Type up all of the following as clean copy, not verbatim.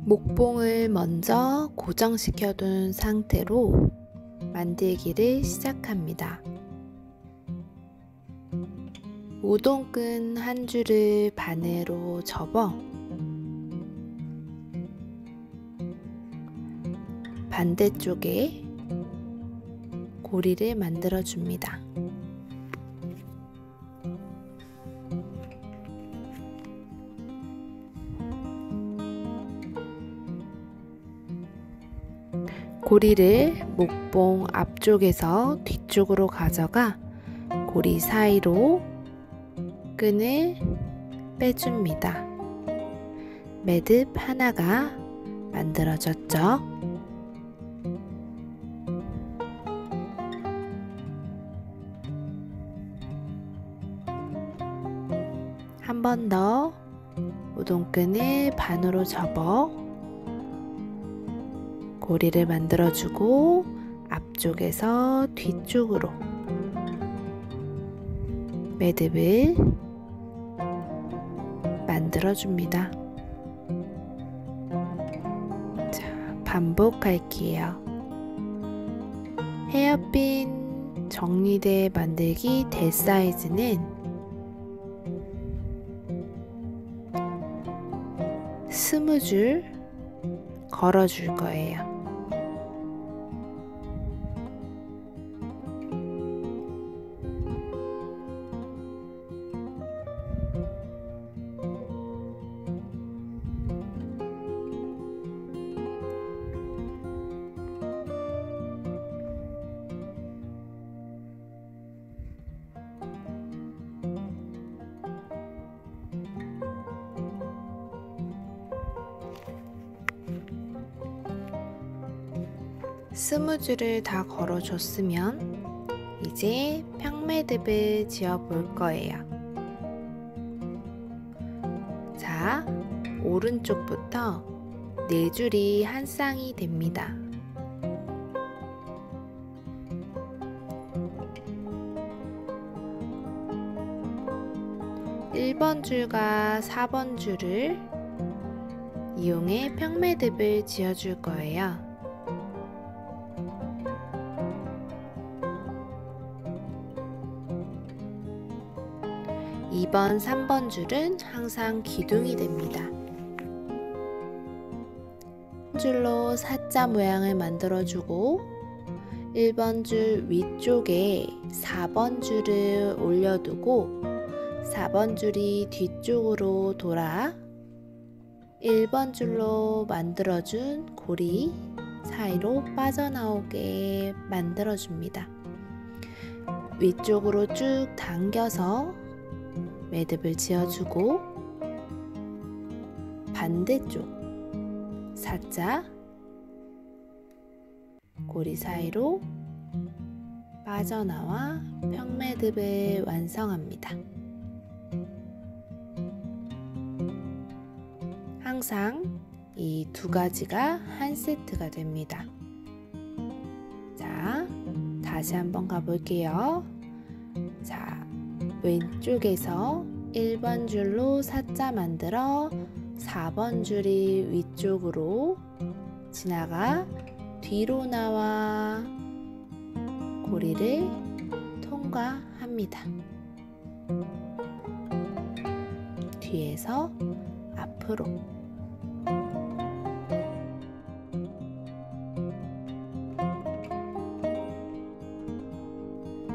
목봉을 먼저 고정시켜 둔 상태로 만들기를 시작합니다. 우동끈 한 줄을 반으로 접어 반대쪽에 고리를 만들어 줍니다. 고리를 목봉 앞쪽에서 뒤쪽으로 가져가 고리 사이로 끈을 빼줍니다. 매듭 하나가 만들어졌죠? 한 번 더 우동끈을 반으로 접어 고리를 만들어주고 앞쪽에서 뒤쪽으로 매듭을 만들어줍니다. 자, 반복할게요. 헤어핀 정리대 만들기 대 사이즈는 20줄 걸어줄 거예요. 스무 줄을 다 걸어줬으면 이제 평매듭을 지어 볼 거예요. 자, 오른쪽부터 4줄이 한 쌍이 됩니다. (1번) 줄과 (4번) 줄을 이용해 평매듭을 지어줄 거예요. 2번, 3번 줄은 항상 기둥이 됩니다. 한 줄로 사자 모양을 만들어주고 1번 줄 위쪽에 4번 줄을 올려두고 4번 줄이 뒤쪽으로 돌아 1번 줄로 만들어준 고리 사이로 빠져나오게 만들어줍니다. 위쪽으로 쭉 당겨서 매듭을 지어주고 반대쪽 사자 고리 사이로 빠져나와 평매듭을 완성합니다. 항상 이 두 가지가 한 세트가 됩니다. 자, 다시 한번 가볼게요. 자, 왼쪽에서 1번 줄로 사자 만들어 4번 줄이 위쪽으로 지나가 뒤로 나와 고리를 통과합니다. 뒤에서 앞으로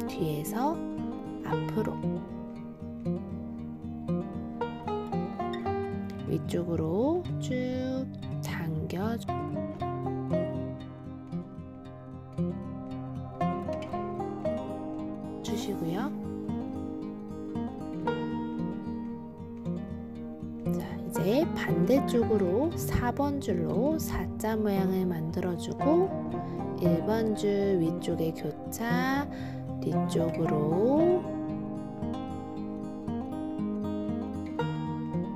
뒤에서 앞으로 위쪽으로 쭉 당겨 주시고요. 자, 이제 반대쪽으로 4번 줄로 사자 모양을 만들어주고 1번 줄 위쪽에 교차 뒤쪽으로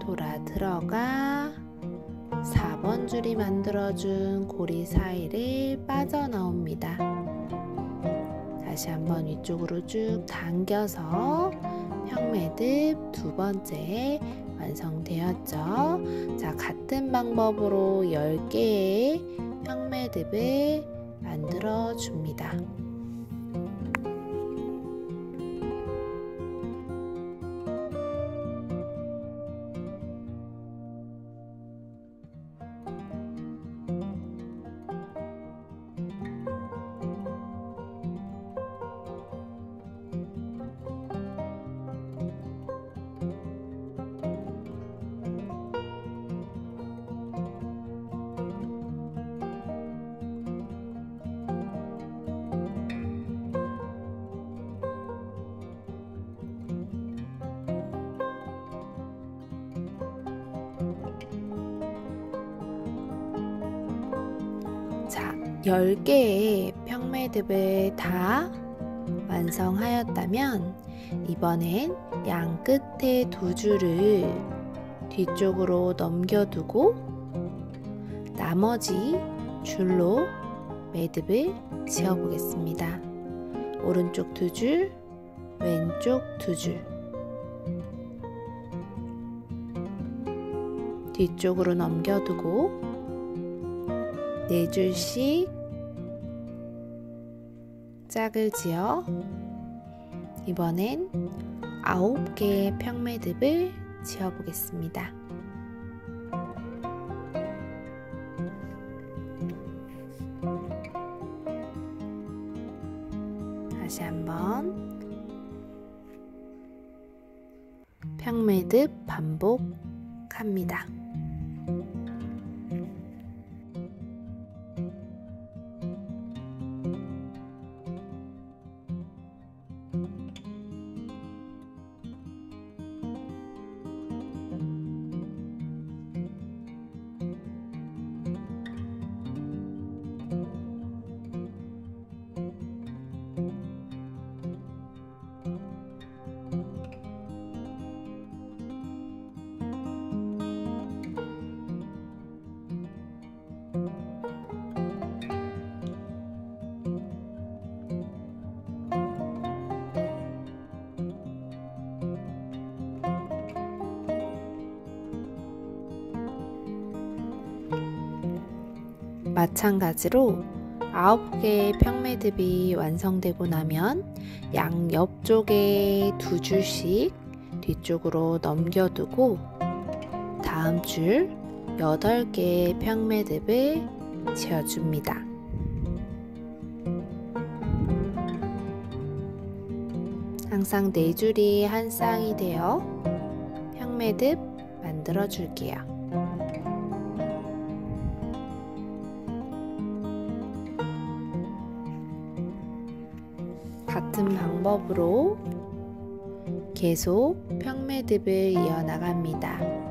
돌아 들어가 4번 줄이 만들어준 고리 사이를 빠져나옵니다. 다시 한번 위쪽으로 쭉 당겨서 평매듭 두 번째 완성되었죠? 자, 같은 방법으로 10개의 평매듭을 만들어 줍니다. 자, 10개의 평매듭을 다 완성하였다면 이번엔 양 끝에 두 줄을 뒤쪽으로 넘겨두고 나머지 줄로 매듭을 지어 보겠습니다. 오른쪽 두 줄, 왼쪽 두 줄, 뒤쪽으로 넘겨두고 4줄씩 짝을 지어 이번엔 9개의 평매듭을 지어 보겠습니다. 다시 한번 평매듭 반복합니다. 마찬가지로 9개의 평매듭이 완성되고 나면 양 옆쪽에 두 줄씩 뒤쪽으로 넘겨두고 다음 줄 8개의 평매듭을 지어줍니다. 항상 4줄이 한 쌍이 되어 평매듭 만들어 줄게요. 같은 방법으로 계속 평매듭을 이어나갑니다.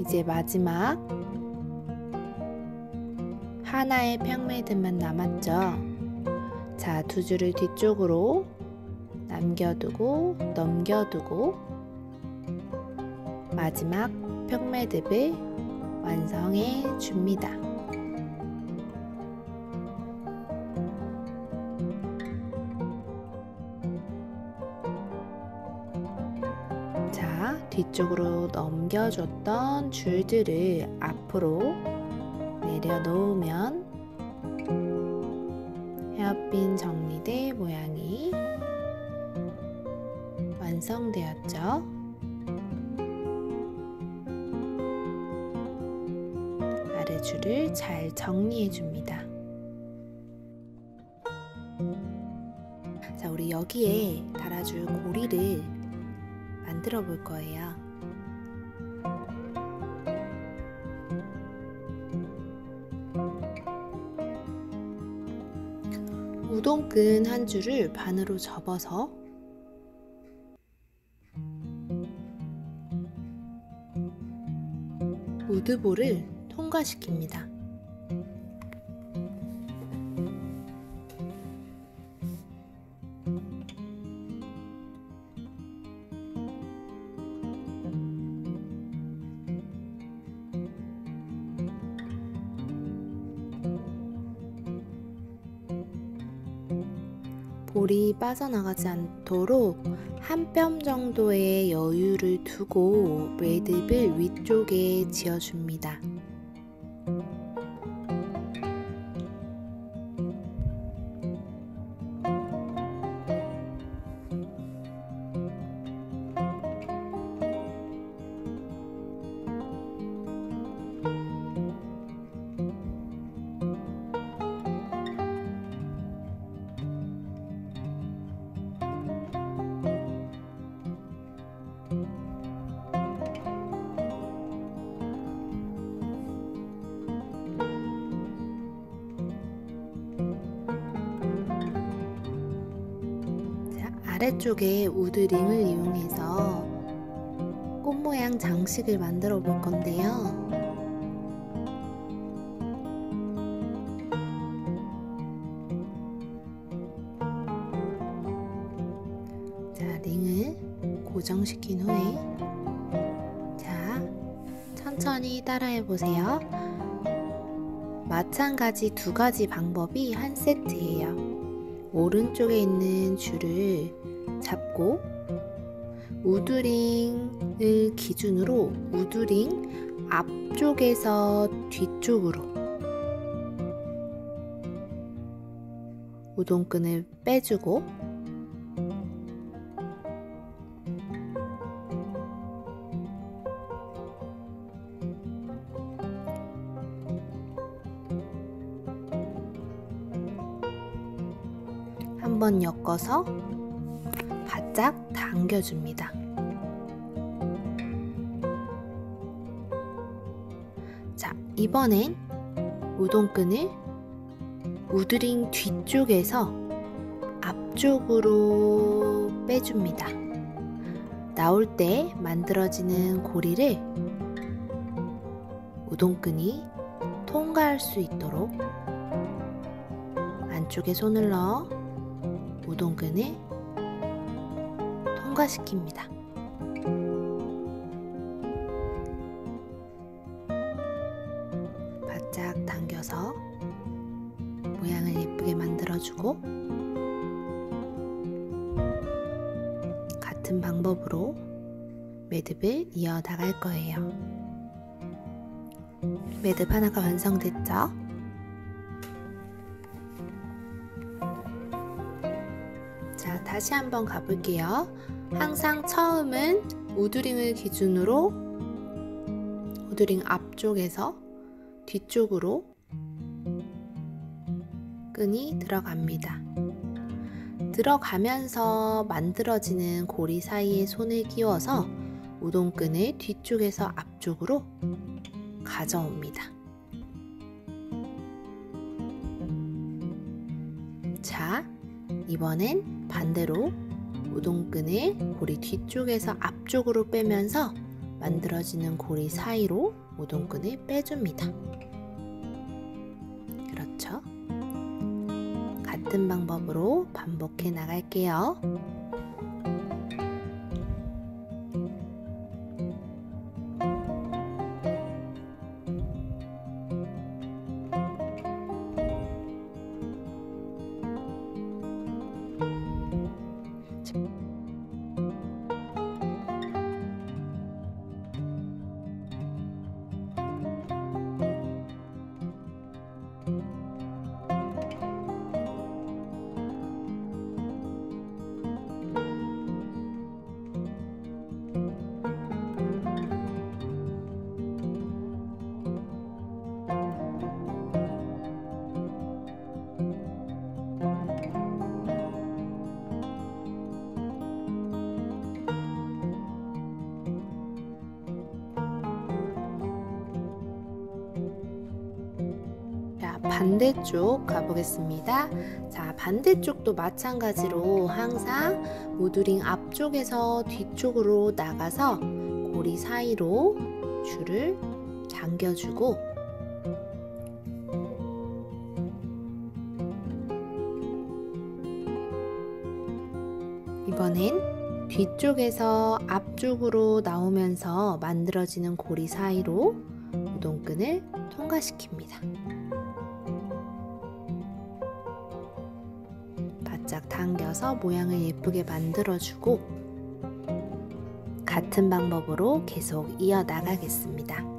이제 마지막 하나의 평매듭만 남았죠. 자, 두 줄을 뒤쪽으로 남겨두고 넘겨두고 마지막 평매듭을 완성해 줍니다. 자, 뒤쪽으로 넘겨줬던 줄들을 앞으로 내려놓으면 헤어핀 정리대 모양이 완성되었죠. 아래줄을 잘 정리해 줍니다. 자, 우리 여기에 달아줄 고리를 만들어 볼 거예요. 우동끈 한 줄을 반으로 접어서 우드볼을 통과시킵니다. 볼이 빠져나가지 않도록 한 뼘 정도의 여유를 두고 매듭을 위쪽에 지어줍니다. 아래쪽에 우드링을 이용해서 꽃 모양 장식을 만들어 볼 건데요. 자, 링을 고정시킨 후에 자, 천천히 따라해 보세요. 마찬가지 두 가지 방법이 한 세트예요. 오른쪽에 있는 줄을 잡고 우드링을 기준으로 우드링 앞쪽에서 뒤쪽으로 우동끈을 빼주고 한번 엮어서 바짝 당겨줍니다. 자, 이번엔 우동끈을 우드링 뒤쪽에서 앞쪽으로 빼줍니다. 나올 때 만들어지는 고리를 우동끈이 통과할 수 있도록 안쪽에 손을 넣어 우동끈을 통과시킵니다. 바짝 당겨서 모양을 예쁘게 만들어주고 같은 방법으로 매듭을 이어나갈 거예요. 매듭 하나가 완성됐죠? 자, 다시 한번 가볼게요. 항상 처음은 우드링을 기준으로 우드링 앞쪽에서 뒤쪽으로 끈이 들어갑니다. 들어가면서 만들어지는 고리 사이에 손을 끼워서 우동끈을 뒤쪽에서 앞쪽으로 가져옵니다. 자, 이번엔 반대로 우동끈을 고리 뒤쪽에서 앞쪽으로 빼면서 만들어지는 고리 사이로 우동끈을 빼줍니다. 그렇죠? 같은 방법으로 반복해 나갈게요. 반대쪽 가보겠습니다. 자, 반대쪽도 마찬가지로 항상 모듈링 앞쪽에서 뒤쪽으로 나가서 고리 사이로 줄을 당겨주고 이번엔 뒤쪽에서 앞쪽으로 나오면서 만들어지는 고리 사이로 우동끈을 통과시킵니다. 바짝 당겨서 모양을 예쁘게 만들어주고 같은 방법으로 계속 이어나가겠습니다.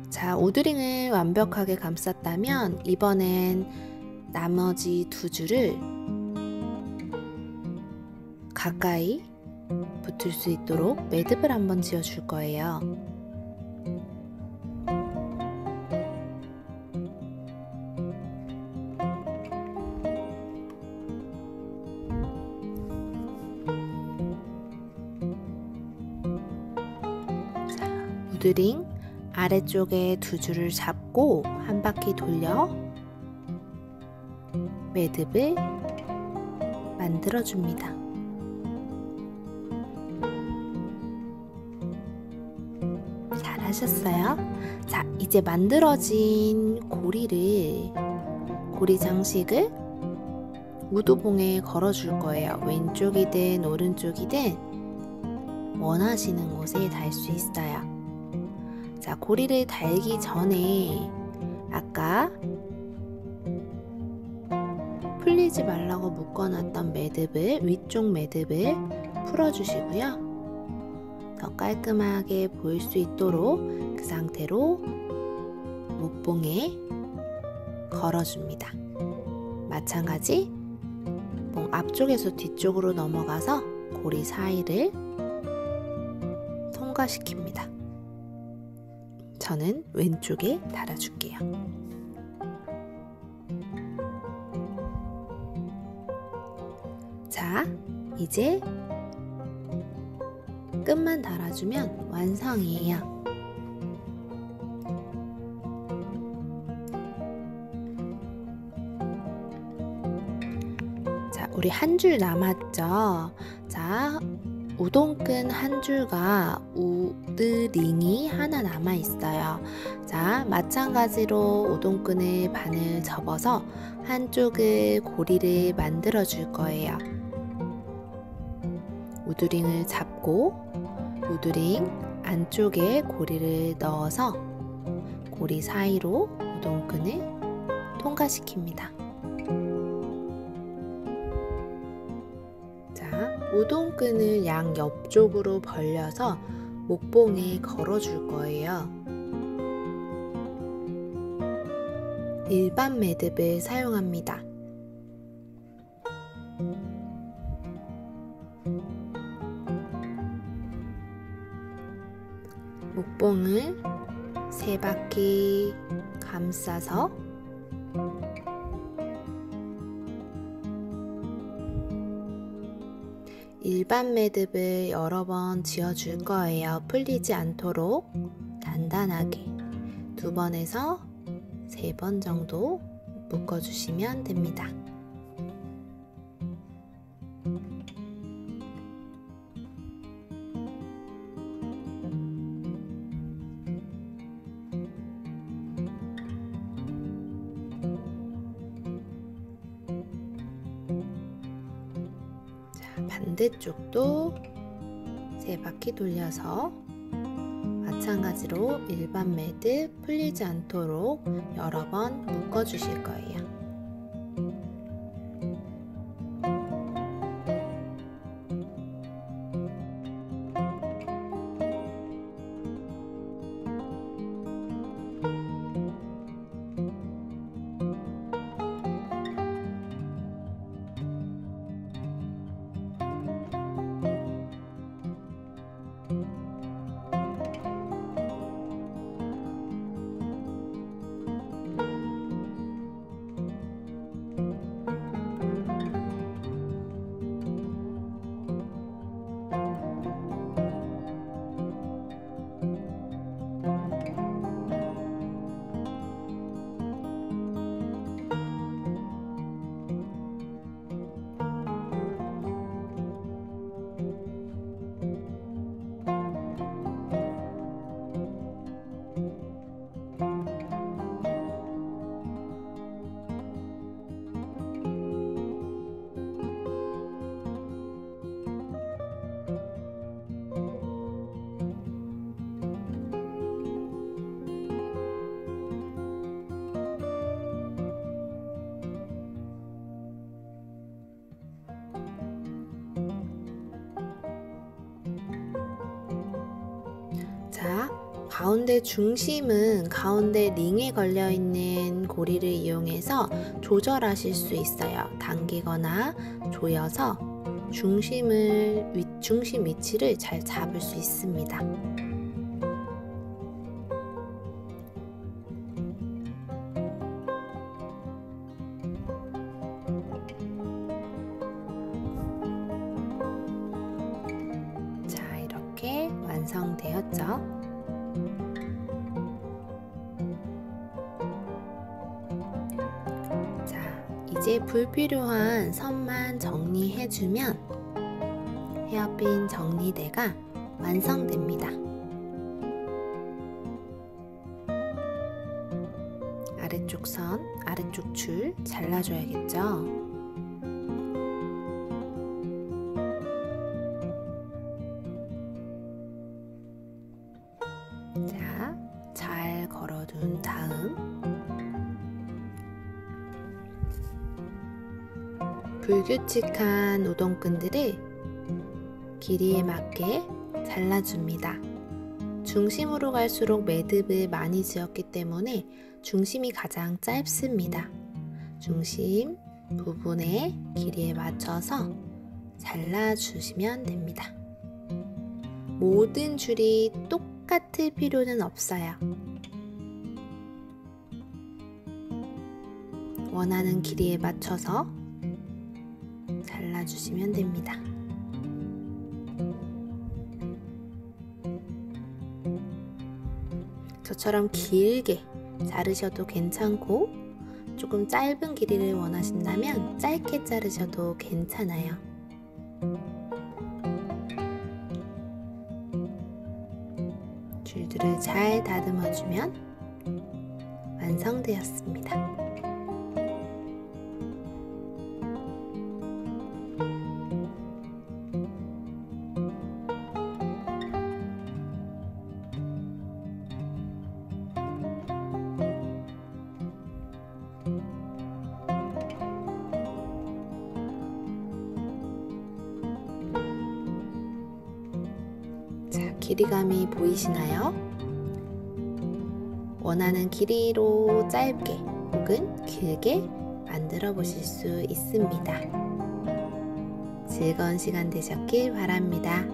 자, 우드링을 완벽하게 감쌌다면 이번엔 나머지 두 줄을 가까이 붙을 수 있도록 매듭을 한번 지어줄 거예요. 자, 우드링 아래쪽에 두 줄을 잡고 한 바퀴 돌려 매듭을 만들어줍니다. 잘하셨어요? 자, 이제 만들어진 고리 장식을 무도봉에 걸어줄 거예요. 왼쪽이든 오른쪽이든 원하시는 곳에 달 수 있어요. 자, 고리를 달기 전에 아까 풀리지 말라고 묶어놨던 매듭을, 위쪽 매듭을 풀어주시고요. 더 깔끔하게 보일 수 있도록 그 상태로 목봉에 걸어줍니다. 마찬가지 봉 앞쪽에서 뒤쪽으로 넘어가서 고리 사이를 통과시킵니다. 저는 왼쪽에 달아줄게요. 자, 자, 이제 끝만 달아주면 완성이에요. 자, 우리 한 줄 남았죠? 자, 우동끈 한 줄과 우드링이 하나 남아 있어요. 자, 마찬가지로 우동끈을 반을 접어서 한쪽을 고리를 만들어 줄 거예요. 우드링을 잡고 우드링 안쪽에 고리를 넣어서 고리 사이로 우동끈을 통과시킵니다. 자, 우동끈을 양 옆쪽으로 벌려서 목봉에 걸어줄 거예요. 일반 매듭을 사용합니다. 목봉을 3바퀴 감싸서 일반 매듭을 여러 번 지어줄 거예요. 풀리지 않도록 단단하게 2번에서 3번 정도 묶어주시면 됩니다. 반대쪽도 3바퀴 돌려서 마찬가지로 일반 매듭 풀리지 않도록 여러 번 묶어 주실 거예요. 자, 가운데 중심은 가운데 링에 걸려있는 고리를 이용해서 조절하실 수 있어요. 당기거나 조여서 중심 위치를 잘 잡을 수 있습니다. 자, 이렇게 완성되었죠? 이제 불필요한 선만 정리해주면 헤어핀 정리대가 완성됩니다. 아래쪽 선, 아래쪽 줄 잘라줘야겠죠? 자, 잘 걸어둔 다음 불규칙한 우동끈들을 길이에 맞게 잘라줍니다. 중심으로 갈수록 매듭을 많이 지었기 때문에 중심이 가장 짧습니다. 중심 부분의 길이에 맞춰서 잘라주시면 됩니다. 모든 줄이 똑같을 필요는 없어요. 원하는 길이에 맞춰서 잘라주시면 됩니다. 저처럼 길게 자르셔도 괜찮고 조금 짧은 길이를 원하신다면 짧게 자르셔도 괜찮아요. 줄들을 잘 다듬어주면 완성되었습니다. 자, 길이감이 보이시나요? 원하는 길이로 짧게 혹은 길게 만들어 보실 수 있습니다. 즐거운 시간 되셨길 바랍니다.